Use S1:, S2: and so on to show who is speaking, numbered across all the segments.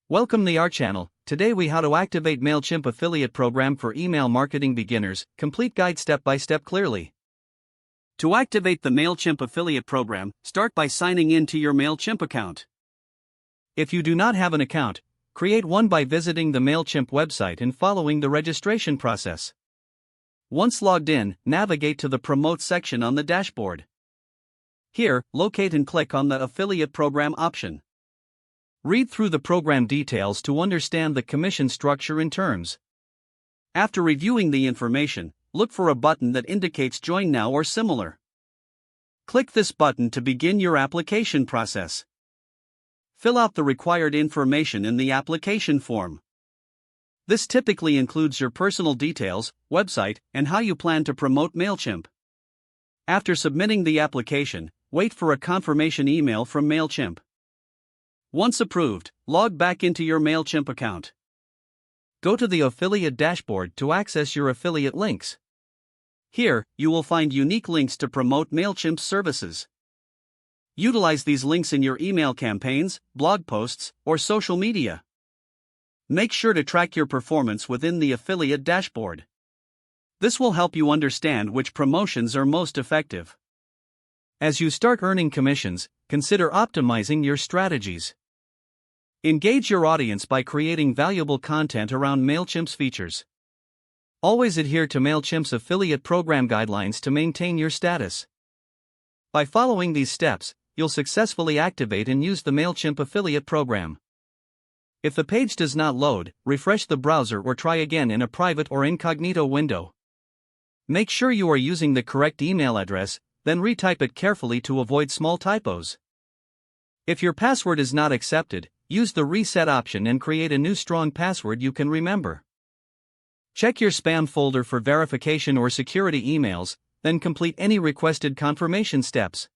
S1: Welcome to our channel. Today we how to activate Mailchimp affiliate program for email marketing beginners, complete guide step by step clearly. To activate the Mailchimp affiliate program, start by signing in to your Mailchimp account. If you do not have an account, create one by visiting the Mailchimp website and following the registration process. Once logged in, navigate to the Promote section on the dashboard. Here, locate and click on the Affiliate Program option. Read through the program details to understand the commission structure and terms. After reviewing the information, look for a button that indicates Join Now or similar. Click this button to begin your application process. Fill out the required information in the application form. This typically includes your personal details, website, and how you plan to promote Mailchimp. After submitting the application, wait for a confirmation email from Mailchimp. Once approved, log back into your Mailchimp account. Go to the affiliate dashboard to access your affiliate links. Here, you will find unique links to promote Mailchimp's services. Utilize these links in your email campaigns, blog posts, or social media. Make sure to track your performance within the affiliate dashboard. This will help you understand which promotions are most effective. As you start earning commissions, consider optimizing your strategies. Engage your audience by creating valuable content around Mailchimp's features. Always adhere to Mailchimp's affiliate program guidelines to maintain your status. By following these steps, you'll successfully activate and use the Mailchimp affiliate program. If the page does not load, refresh the browser or try again in a private or incognito window. Make sure you are using the correct email address, then retype it carefully to avoid small typos. If your password is not accepted, use the reset option and create a new strong password you can remember. Check your spam folder for verification or security emails, then complete any requested confirmation steps.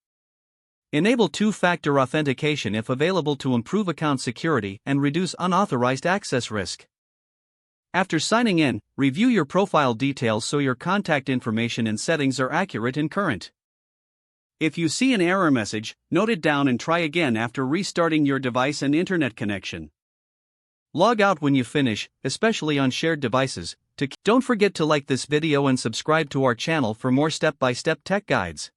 S1: Enable two-factor authentication if available to improve account security and reduce unauthorized access risk. After signing in, review your profile details so your contact information and settings are accurate and current. If you see an error message, note it down and try again after restarting your device and internet connection. Log out when you finish, especially on shared devices. Don't forget to like this video and subscribe to our channel for more step-by-step tech guides.